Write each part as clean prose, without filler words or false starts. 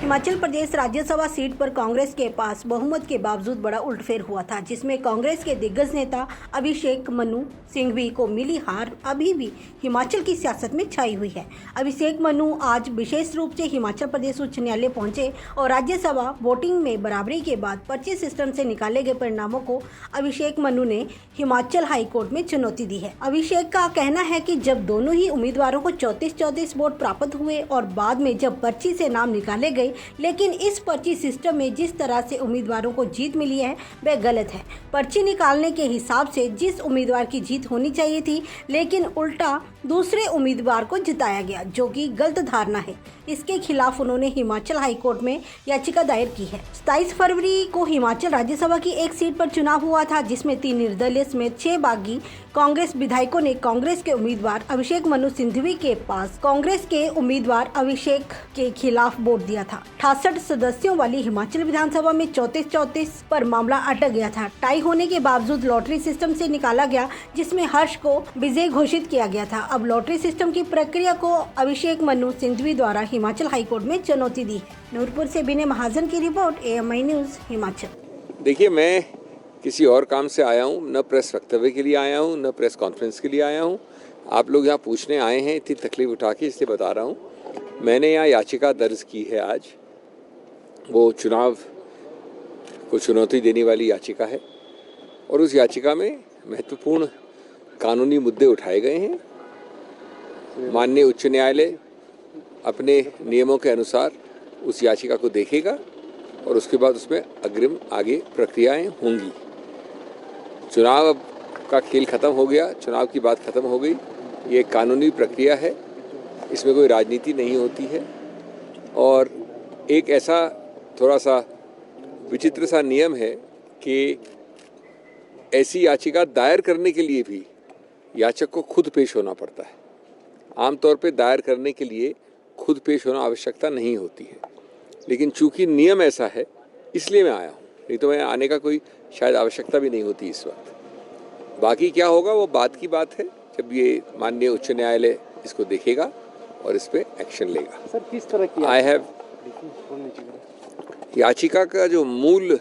Himachal Pradesh Rajya Sabha seat पर कांग्रेस के पास बहुमत के बावजूद बड़ा उलटफेर हुआ था, जिसमें कांग्रेस के दिग्गज नेता अभिषेक मनु सिंघवी को मिली हार अभी भी हिमाचल की सियासत में छाई हुई है। अभिषेक मनु आज विशेष रूप से हिमाचल प्रदेश उच्च न्यायालय पहुंचे और राज्यसभा वोटिंग में बराबरी के बाद पर्ची सिस्टम से निकाले गए परिणामों को अभिषेक मनु ने हिमाचल हाई कोर्ट में चुनौती दी है। अभिषेक का कहना है कि जब दोनों ही उम्मीदवारों को 34 वोट प्राप्त हुए और बाद में जब पर्ची से नाम निकाले गए, लेकिन इस पर्ची सिस्टम में जिस तरह से उम्मीदवारों को जीत मिली है वह गलत है। पर्ची निकालने के हिसाब से जिस उम्मीदवार की जीत होनी चाहिए थी, लेकिन उल्टा दूसरे उम्मीदवार को जिताया गया, जो कि गलत धारणा है। इसके खिलाफ उन्होंने हिमाचल हाई कोर्ट में याचिका दायर की है। 27 फरवरी को हिमाचल राज्यसभा की एक सीट पर चुनाव हुआ था, जिसमें 3 निर्दलीय समेत 6 बागी कांग्रेस विधायकों ने कांग्रेस के उम्मीदवार अभिषेक मनु सिंघवी के पास कांग्रेस के उम्मीदवार अभिषेक के खिलाफ वोट दिया था। 68 सदस्यों वाली हिमाचल विधानसभा में 34 पर मामला अटक गया था। टाई होने के बावजूद लॉटरी सिस्टम से निकाला गया, जिसमें हर्ष को विजयी घोषित किया गया था। अब लॉटरी सिस्टम की प्रक्रिया को अभिषेक मनु सिंघवी द्वारा हिमाचल हाईकोर्ट में चुनौती दी है। नूरपुर से विनय महाजन की रिपोर्ट, AMI न्यूज हिमाचल। देखिए, मैं किसी और काम से आया हूँ, न प्रेस वक्तव्य के लिए आया हूँ, न प्रेस कॉन्फ्रेंस के लिए आया हूँ। आप लोग यहाँ पूछने आए हैं, इतनी तकलीफ उठा के, इसलिए बता रहा हूँ। मैंने यहाँ याचिका दर्ज की है आज। वो चुनाव को चुनौती देने वाली याचिका है और उस याचिका में महत्वपूर्ण कानूनी मुद्दे उठाए गए हैं। माननीय उच्च न्यायालय अपने नियमों के अनुसार उस याचिका को देखेगा और उसके बाद उसमें अग्रिम आगे प्रक्रियाएं होंगी। चुनाव का खेल खत्म हो गया, चुनाव की बात खत्म हो गई। ये एक कानूनी प्रक्रिया है, इसमें कोई राजनीति नहीं होती है। और एक ऐसा थोड़ा सा विचित्र सा नियम है कि ऐसी याचिका दायर करने के लिए भी याचक को खुद पेश होना पड़ता है। आमतौर पे दायर करने के लिए खुद पेश होना आवश्यकता नहीं होती है, लेकिन चूंकि नियम ऐसा है इसलिए मैं आया हूँ, नहीं तो मैं आने का कोई शायद आवश्यकता भी नहीं होती इस वक्त। बाकी क्या होगा वो बात की बात है, जब ये माननीय उच्च न्यायालय इसको देखेगा और इस पर एक्शन लेगा। सर, किस तरह की याचिका का जो मूल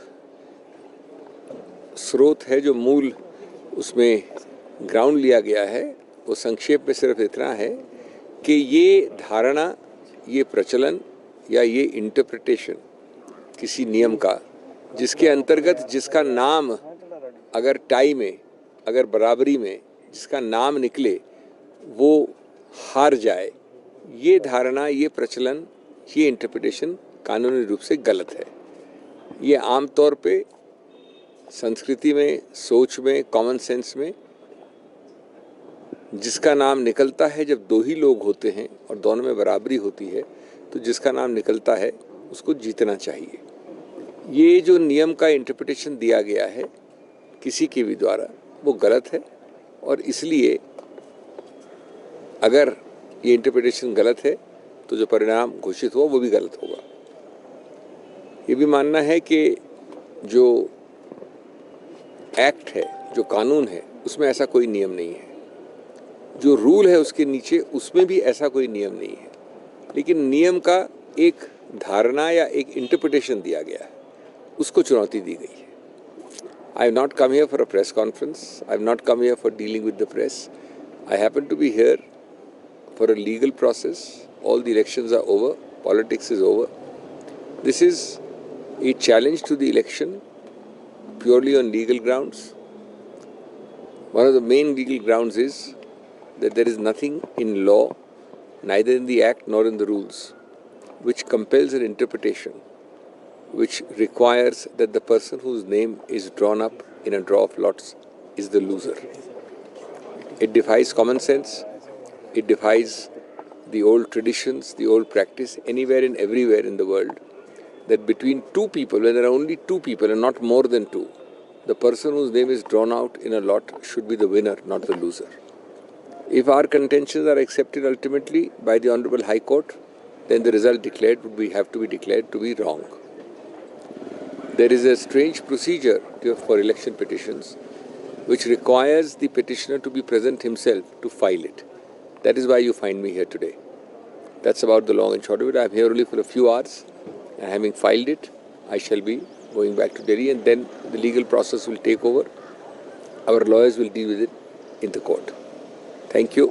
स्रोत है, जो मूल उसमें ग्राउंड लिया गया है, वो संक्षेप में सिर्फ इतना है कि ये धारणा, ये प्रचलन या ये इंटरप्रिटेशन किसी नियम का, जिसके अंतर्गत जिसका नाम अगर टाई में, अगर बराबरी में जिसका नाम निकले वो हार जाए, ये धारणा, ये प्रचलन, ये इंटरप्रिटेशन कानूनी रूप से गलत है। ये आमतौर पे संस्कृति में, सोच में, कॉमन सेंस में जिसका नाम निकलता है, जब 2 ही लोग होते हैं और दोनों में बराबरी होती है, तो जिसका नाम निकलता है उसको जीतना चाहिए। ये जो नियम का इंटरप्रिटेशन दिया गया है किसी के भी द्वारा, वो गलत है और इसलिए अगर ये इंटरप्रिटेशन गलत है तो जो परिणाम घोषित हुआ वो भी गलत होगा। ये भी मानना है कि जो एक्ट है, जो कानून है, उसमें ऐसा कोई नियम नहीं है। जो रूल है उसके नीचे, उसमें भी ऐसा कोई नियम नहीं है, लेकिन नियम का एक धारणा या एक इंटरप्रिटेशन दिया गया है, उसको चुनौती दी गई है। I have not come here for a press conference, I have not come here for dealing with the press. I happen to be here for a legal process. All the elections are over, politics is over. This is a challenge to the election purely on legal grounds. One of the main legal grounds is that there is nothing in law, neither in the act nor in the rules, which compels an interpretation, which requires that the person whose name is drawn up in a draw of lots is the loser. It defies common sense. It defies the old traditions, the old practice anywhere and everywhere in the world, that between 2 people, when there are only 2 people and not more than 2, the person whose name is drawn out in a lot should be the winner, not the loser. If our contentions are accepted ultimately by the Honorable High Court, then the result declared would have to be declared to be wrong. There is a strange procedure for election petitions which requires the petitioner to be present himself to file it. That is why you find me here today. That's about the long and short of it. I'm here only for a few hours. And having filed it, I shall be going back to Delhi, and then the legal process will take over. Our lawyers will deal with it in the court. Thank you.